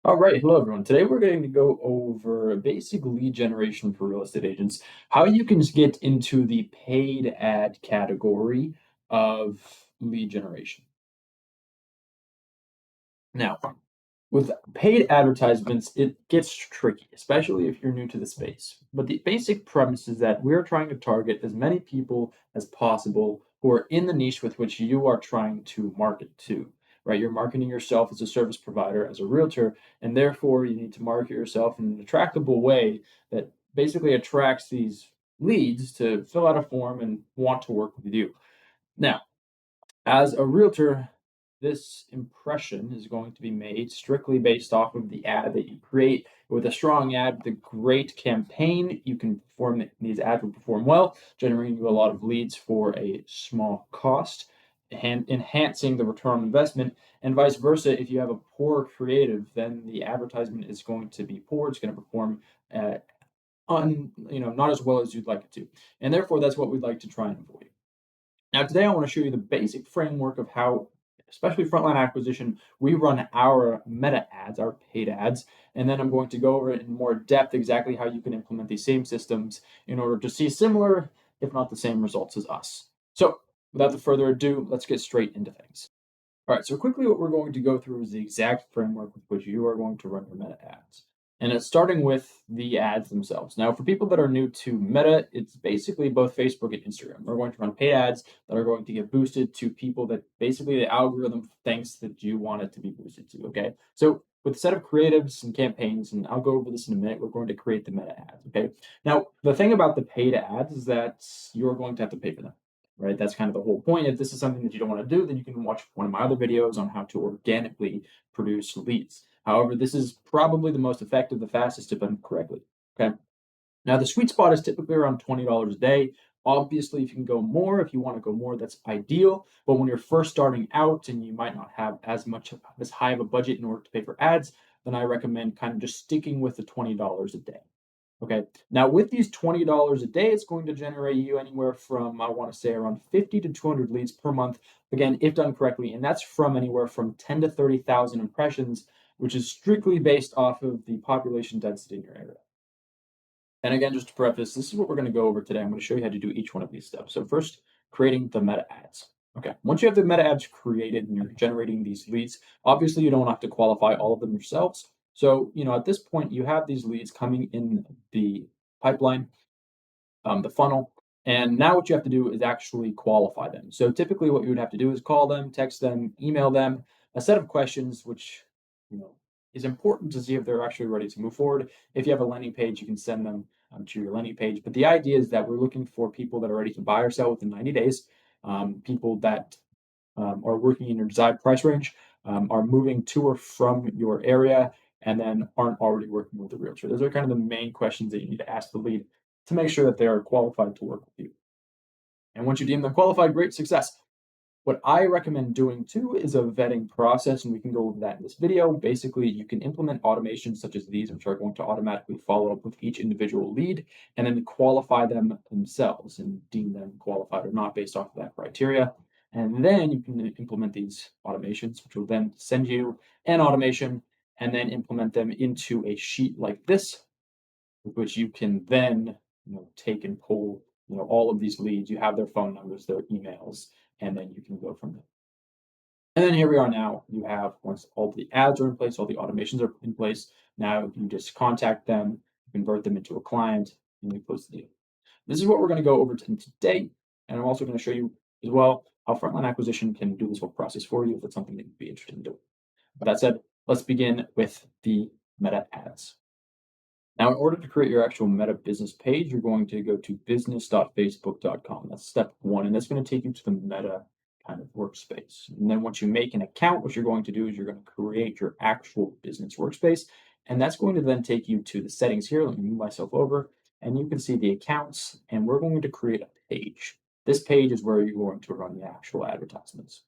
All right, hello everyone. Today we're going to go over basic lead generation for real estate agents, how you can get into the paid ad category of lead generation. Now, with paid advertisements, it gets tricky, especially if you're new to the space. But the basic premise is that we're trying to target as many people as possible who are in the niche with which you are trying to market to, right? You're marketing yourself as a service provider, as a realtor, and therefore you need to market yourself in an attractable way that basically attracts these leads to fill out a form and want to work with you. Now, as a realtor, this impression is going to be made strictly based off of the ad that you create. With a strong ad, with a great campaign, you can perform these ads will perform well, generating you a lot of leads for a small cost, and enhancing the return on investment. And vice versa, if you have a poor creative, then the advertisement is going to be poor. It's going to perform not as well as you'd like it to, and therefore that's what we'd like to try and avoid. Now, today I want to show you the basic framework of how, especially frontline acquisition, we run our meta ads, our paid ads, and then I'm going to go over it in more depth exactly how you can implement these same systems in order to see similar, if not the same results as us. So, without the further ado, let's get straight into things. All right, so quickly, what we're going to go through is the exact framework with which you are going to run your meta ads. And it's starting with the ads themselves. Now, for people that are new to Meta, it's basically both Facebook and Instagram. We're going to run paid ads that are going to get boosted to people that basically the algorithm thinks that you want it to be boosted to. Okay. So, with a set of creatives and campaigns, and I'll go over this in a minute, we're going to create the meta ads. Okay. Now, the thing about the paid ads is that you're going to have to pay for them, right? That's kind of the whole point. If this is something that you don't want to do, then you can watch one of my other videos on how to organically produce leads. However, this is probably the most effective, the fastest if done correctly. Okay. Now, the sweet spot is typically around $20 a day. Obviously, if you can go more, if you want to go more, that's ideal. But when you're first starting out and you might not have as high of a budget in order to pay for ads, then I recommend kind of just sticking with the $20 a day. Okay. Now, with these $20 a day, it's going to generate you anywhere from, I want to say, around 50 to 200 leads per month. Again, if done correctly. And that's from anywhere from 10 to 30,000 impressions, which is strictly based off of the population density in your area. And again, just to preface, this is what we're going to go over today. I'm going to show you how to do each one of these steps. So, first, creating the meta ads. Okay. Once you have the meta ads created and you're generating these leads, obviously you don't have to qualify all of them yourselves. So, at this point, you have these leads coming in the pipeline, the funnel. And now what you have to do is actually qualify them. So typically what you would have to do is call them, text them, email them a set of questions, which you know is important to see if they're actually ready to move forward. If you have a landing page, you can send them to your landing page. But the idea is that we're looking for people that are ready to buy or sell within 90 days, people that are working in your desired price range, are moving to or from your area, and then aren't already working with a realtor. Those are kind of the main questions that you need to ask the lead to make sure that they are qualified to work with you. And once you deem them qualified, great success. What I recommend doing too is a vetting process, and we can go over that in this video. Basically, you can implement automations such as these, which are going to automatically follow up with each individual lead and then qualify them themselves and deem them qualified or not based off of that criteria. And then you can implement these automations, which will then send you an automation and then implement them into a sheet like this, which you can then take and pull all of these leads. You have their phone numbers, their emails, and then you can go from there. And then here we are now. You have, once all the ads are in place, all the automations are in place. Now you just contact them, convert them into a client, and we close the deal. This is what we're going to go over today. And I'm also going to show you as well how frontline acquisition can do this whole process for you if it's something that you'd be interested in doing. With that said, let's begin with the meta ads. Now, in order to create your actual Meta business page, you're going to go to business.facebook.com. That's step one, and that's going to take you to the Meta kind of workspace. And then once you make an account, what you're going to do is you're going to create your actual business workspace, and that's going to then take you to the settings here. Let me move myself over, and you can see the accounts, and we're going to create a page. This page is where you're going to run the actual advertisements.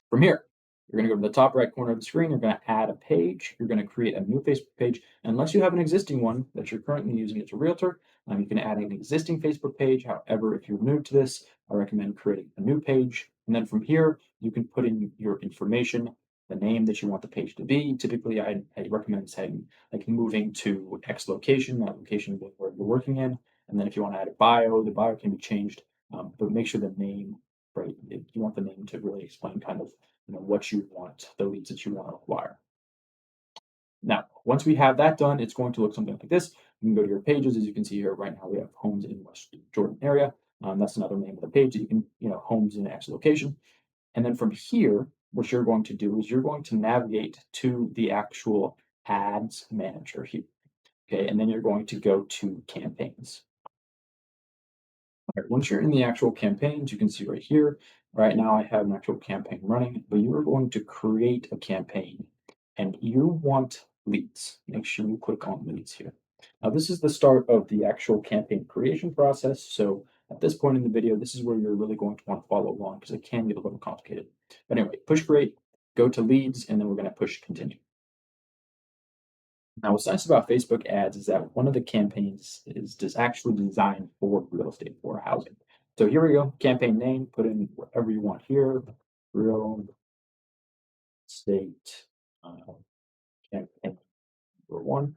From here, you're going to go to the top right corner of the screen. You're going to add a page. You're going to create a new Facebook page. Unless you have an existing one that you're currently using as a realtor, you can add an existing Facebook page. However, if you're new to this, I recommend creating a new page. And then from here, you can put in your information. the name that you want the page to be. Typically, I recommend saying like moving to X location, that location being where you're working in. And then if you want to add a bio, the bio can be changed, but make sure the name, right? You want the name to really explain kind of what you want, the leads that you want to acquire. Now, once we have that done, it's going to look something like this. You can go to your pages. As you can see here, right now we have homes in West Jordan area. That's another name of the page that you can, homes in X location. And then from here, what you're going to do is you're going to navigate to the actual ads manager here. Okay. And then you're going to go to campaigns. All right, once you're in the actual campaigns, you can see right here, right now I have an actual campaign running, but you are going to create a campaign and you want leads. Make sure you click on leads here. Now, this is the start of the actual campaign creation process. So at this point in the video, this is where you're really going to want to follow along because it can get a little complicated. But anyway, push create, go to leads, and then we're going to push continue. Now, what's nice about Facebook ads is that one of the campaigns is just actually designed for real estate, for housing. So here we go, campaign name, put in whatever you want here, real estate uh, campaign number one.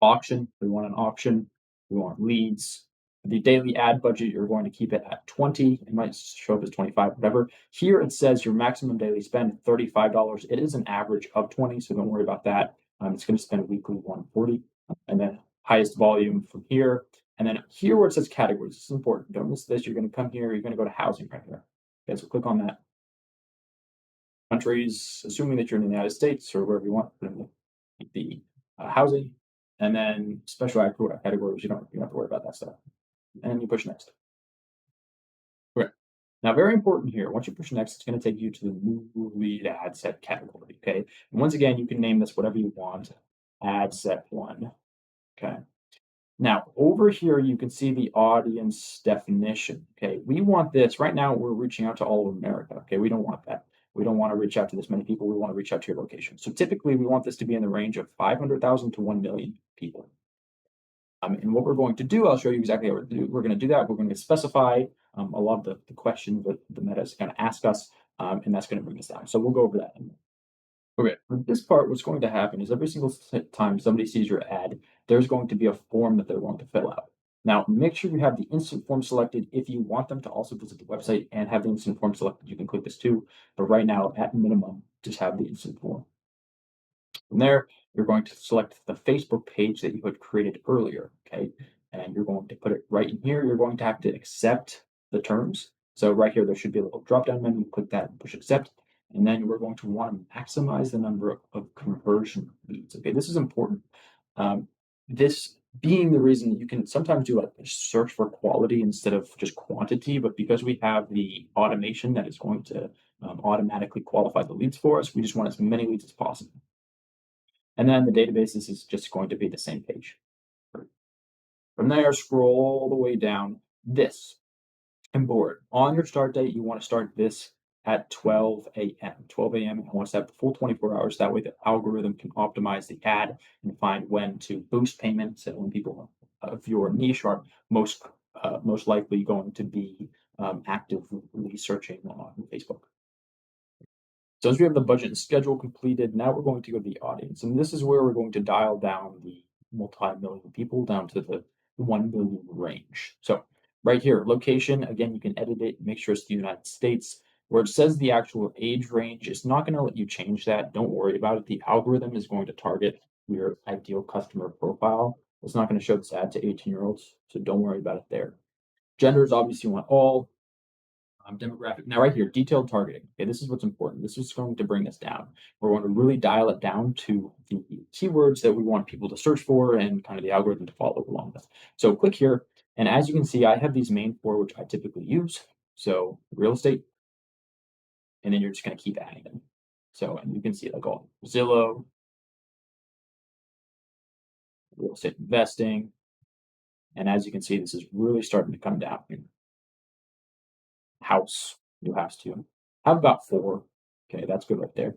Auction, we want an auction, we want leads. The daily ad budget, you're going to keep it at 20. It might show up as 25, whatever. Here it says your maximum daily spend $35. It is an average of 20, so don't worry about that. It's going to spend weekly 140. And then highest volume from here. And then here where it says categories, this is important. Don't miss this. You're going to come here, you're going to go to housing right here. Okay, so click on that. Countries, assuming that you're in the United States or wherever you want, put in the housing, and then special categories. You don't have to worry about that stuff. And you push next. Okay. Now, very important here. Once you push next, it's going to take you to the new lead ad set category. Okay. And once again, you can name this whatever you want. Ad set one. Okay. Now, over here, you can see the audience definition. Okay, we want this. Right now, we're reaching out to all of America. Okay, we don't want that. We don't want to reach out to this many people. We want to reach out to your location. So typically, we want this to be in the range of 500,000 to 1 million people. And what we're going to do, I'll show you exactly how we're going to do that. We're going to specify a lot of the questions that the meta is going to ask us, and that's going to bring us down. So we'll go over that in a minute. Okay, for this part, what's going to happen is every single time somebody sees your ad, there's going to be a form that they're going to fill out. Now, make sure you have the instant form selected. If you want them to also visit the website and have the instant form selected, you can click this too. But right now, at minimum, just have the instant form. From there, you're going to select the Facebook page that you had created earlier, okay? And you're going to put it right in here. You're going to have to accept the terms. So right here, there should be a little drop-down menu. Click that and push accept. And then we're going to want to maximize the number of conversion leads. Okay, this is important. This being the reason that you can sometimes do a search for quality instead of just quantity, but because we have the automation that is going to automatically qualify the leads for us, we just want as many leads as possible. And then the database is just going to be the same page. From there, scroll all the way down. This and board. On your start date, you want to start this at 12 a.m. 12 a.m. I want to set the full 24 hours. That way, the algorithm can optimize the ad and find when to boost payments and when people of your niche are most likely going to be actively searching on Facebook. So as we have the budget and schedule completed, now we're going to go to the audience. And this is where we're going to dial down the multi-million people down to the 1 million range. So right here, location, again, you can edit it, make sure it's the United States. Where it says the actual age range, it's not going to let you change that. Don't worry about it. The algorithm is going to target your ideal customer profile. It's not going to show this ad to 18-year-olds, so don't worry about it there. Genders, obviously, you want all demographic. Now, right here, detailed targeting. Okay, this is what's important. This is going to bring us down. We're going to really dial it down to the keywords that we want people to search for and kind of the algorithm to follow along with. So click here, and as you can see, I have these main four, which I typically use. So real estate, and then you're just going to keep adding them. So, and you can see like all Zillow, real estate investing, and as you can see, this is really starting to come down. House, new house too. Have about four. Okay, that's good right there.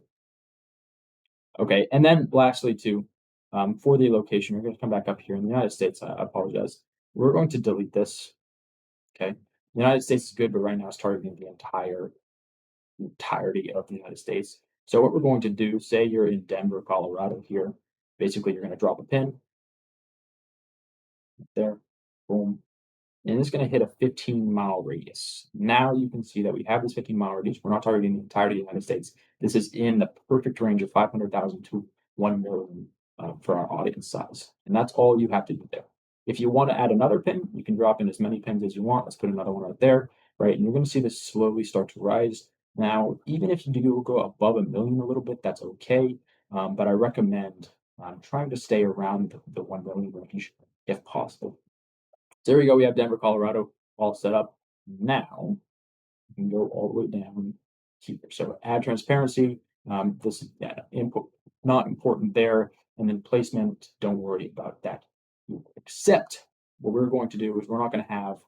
Okay, and then lastly too, for the location, you're going to come back up here in the United States. I apologize. We're going to delete this. Okay, the United States is good, but right now it's targeting the entire the entirety of the United States. So what we're going to do, say you're in Denver, Colorado here, basically you're going to drop a pin there, boom, and it's going to hit a 15-mile radius. Now you can see that we have this 15-mile radius. We're not targeting the entirety of the United States. This is in the perfect range of 500,000 to 1 million for our audience size. And that's all you have to do there. If you want to add another pin, you can drop in as many pins as you want. Let's put another one right there, right? And you're going to see this slowly start to rise. Now, even if you do go above a million a little bit, that's okay. But I recommend trying to stay around the 1 million range if possible. So there we go. We have Denver, Colorado all set up. Now you can go all the way down here. So add transparency. This is input not important there. And then placement, don't worry about that. Except what we're going to do is we're not going to have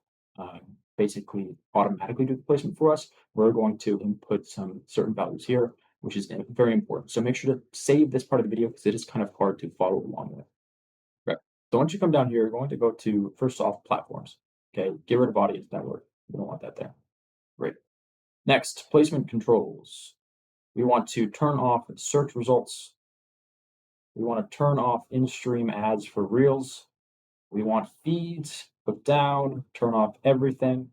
basically automatically do the placement for us. We're going to input some certain values here, which is very important. So make sure to save this part of the video because it is kind of hard to follow along with. Right. So once you come down here, you're going to go to first off platforms. Okay, get rid of audience network. We don't want that there. Great. Next, placement controls. We want to turn off search results. We want to turn off in-stream ads for Reels. We want feeds, put down, turn off everything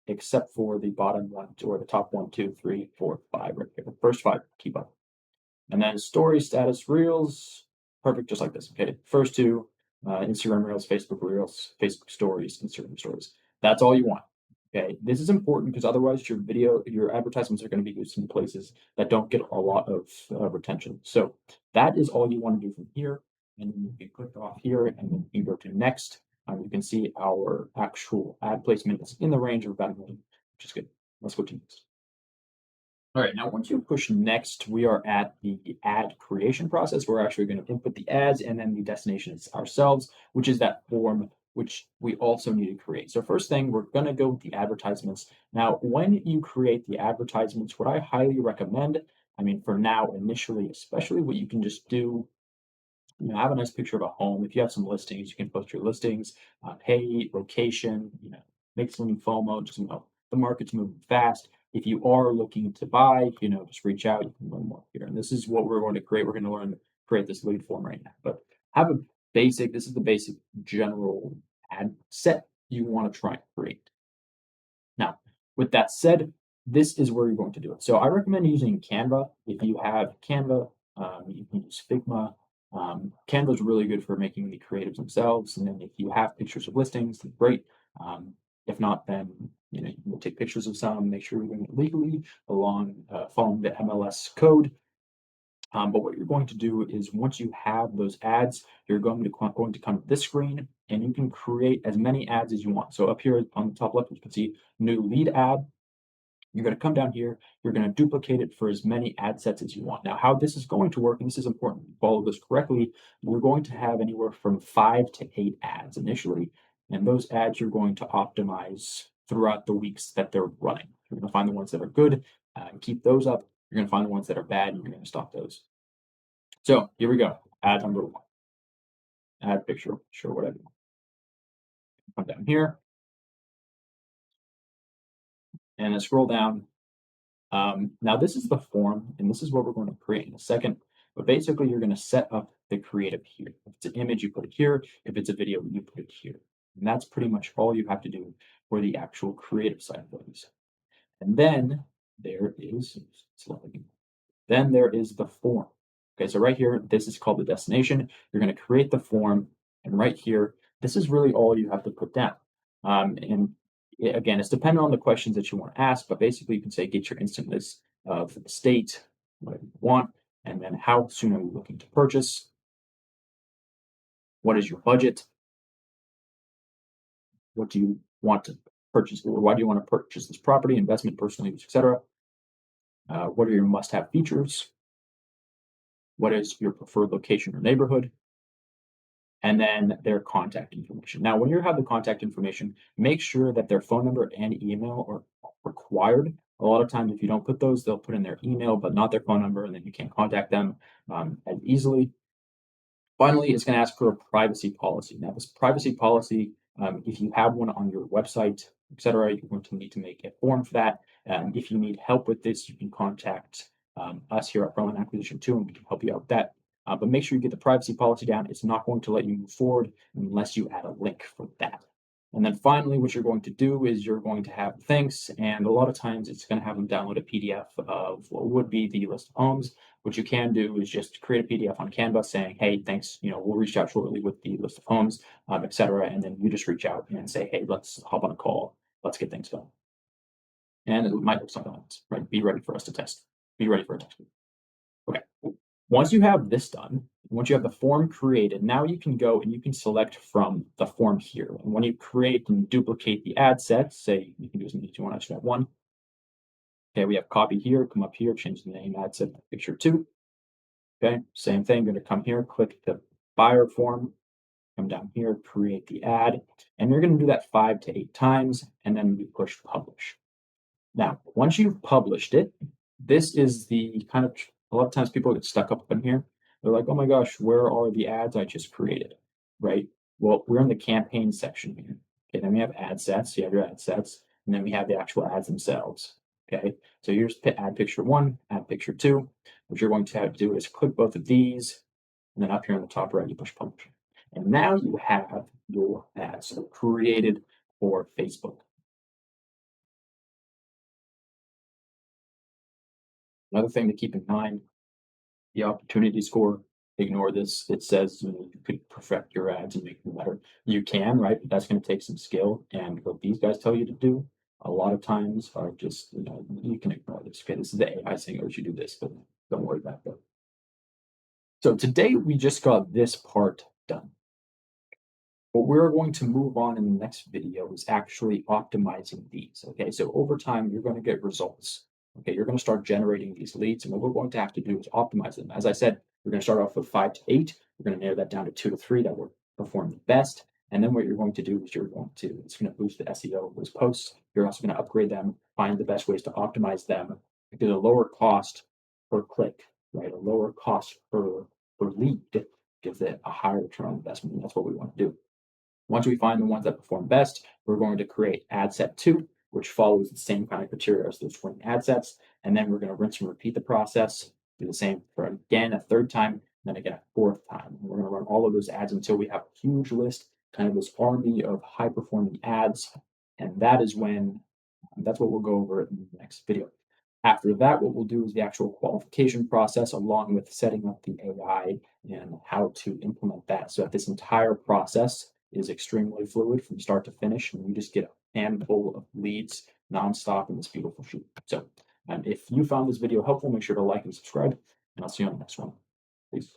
except for the bottom one or the top 1, 2, 3, 4, 5 right here. The first 5 keep up. And then story status Reels, perfect, just like this. Okay, first two, Instagram Reels, Facebook Stories, Instagram Stories. That's all you want. Okay, this is important because otherwise your advertisements are going to be used in places that don't get a lot of retention. So that is all you want to do from here. And then you can click off here and then you go to next. You can see our actual ad placement is in the range of about a million, which is good. Let's go to next. All right, now once you push next, we are at the ad creation process. We're actually going to input the ads and then the destination is ourselves, which is that form which we also need to create. So first thing, we're going to go with the advertisements. Now, when you create the advertisements, what I highly recommend, I mean, for now, initially, especially what you can just do, have a nice picture of a home. If you have some listings, you can post your listings, hey, location, make some FOMO, just, the market's moving fast. If you are looking to buy, just reach out, you can learn more here. And this is what we're going to create. We're going to learn to create this lead form right now. But have a this is the basic general ad set you want to try and create. Now, with that said, this is where you're going to do it. So I recommend using Canva. If you have Canva, you can use Figma. Canva is really good for making the creatives themselves. And then if you have pictures of listings, then great. If not, then you can take pictures of some, make sure you're doing it legally along following the MLS code. But what you're going to do is once you have those ads, you're going to come to this screen and you can create as many ads as you want. So up here on the top left, you can see new lead ad. You're going to come down here, you're going to duplicate it for as many ad sets as you want. Now, how this is going to work, and this is important, follow this correctly, we're going to have anywhere from 5 to 8 ads initially, and those ads you're going to optimize throughout the weeks that they're running. You're going to find the ones that are good and keep those up. You're going to find the ones that are bad and you're going to stop those. So here we go. Ad number 1. Add picture, sure, whatever. Come down here and then scroll down. Now this is the form, and this is what we're going to create in a second. But basically, you're going to set up the creative here. If it's an image, you put it here. If it's a video, you put it here. And that's pretty much all you have to do for the actual creative side of things. And then there is, then there is the form. Okay, so right here, this is called the destination. You're going to create the form, and right here, this is really all you have to put down. And again, it's dependent on the questions that you want to ask, but basically you can say get your instant list of the state, what you want, and then how soon are you looking to purchase? What is your budget? What do you want to purchase? Or why do you want to purchase this property, investment, personal use, etc.? What are your must-have features? What is your preferred location or neighborhood? And then their contact information. Now, when you have the contact information, make sure that their phone number and email are required. A lot of times, if you don't put those, they'll put in their email, but not their phone number, and then you can't contact them as easily. Finally, it's going to ask for a privacy policy. Now, this privacy policy, if you have one on your website, etc., you're going to need to make a form for that. If you need help with this, you can contact us here at Frontline Acquisition too, and we can help you out with that. But make sure you get the privacy policy down. It's not going to let you move forward unless you add a link for that. And then finally, what you're going to do is you're going to have thanks, and a lot of times it's going to have them download a PDF of what would be the list of homes. What you can do is just create a PDF on Canva saying, "Hey, thanks. We'll reach out shortly with the list of homes, etc." And then you just reach out and say, "Hey, let's hop on a call. Let's get things going." And it might look something like this, right? Be ready for us to test. Be ready for a test. Okay. Once you have this done, once you have the form created, now you can go and you can select from the form here. And when you create and duplicate the ad sets, say you can do something you want, I should have one. Okay, we have copy here, come up here, change the name, ad set picture two. Okay, same thing, going to come here, click the buyer form, come down here, create the ad, and you're going to do that 5 to 8 times, and then we push publish. Now, once you've published it, this is the kind of a lot of times people get stuck up in here. They're like, oh my gosh, where are the ads I just created? Right? Well, we're in the campaign section here. Okay, then we have ad sets. You have your ad sets, and then we have the actual ads themselves. Okay, so here's ad picture one, ad picture two. What you're going to have to do is click both of these, and then up here on the top right, you push publish. And now you have your ads created for Facebook. Another thing to keep in mind, the opportunity score. Ignore this. It says you could perfect your ads and make them better. You can, right? But that's going to take some skill. And what these guys tell you to do a lot of times are just, you can ignore this. Okay, this is the AI saying, oh, you should do this, but don't worry about that. So today we just got this part done. What we're going to move on in the next video is actually optimizing these. Okay, so over time, you're going to get results. Okay, you're going to start generating these leads, and what we're going to have to do is optimize them. As I said, we're going to start off with 5 to 8. We're going to narrow that down to 2 to 3 that will perform the best. And then what you're going to do is it's going to boost the SEO of those posts. You're also going to upgrade them, find the best ways to optimize them, get a lower cost per click, right? A lower cost per lead gives it a higher return on investment, and that's what we want to do. Once we find the ones that perform best, we're going to create ad set two, which follows the same kind of criteria as those 20 ad sets. And then we're going to rinse and repeat the process, do the same for again a third time, and then again a fourth time. And we're going to run all of those ads until we have a huge list, kind of this army of high performing ads. And that's what we'll go over in the next video. After that, what we'll do is the actual qualification process along with setting up the AI and how to implement that so that this entire process is extremely fluid from start to finish, and you just get a handful of leads nonstop in this beautiful shoot. So, if you found this video helpful, make sure to like and subscribe, and I'll see you on the next one. Peace.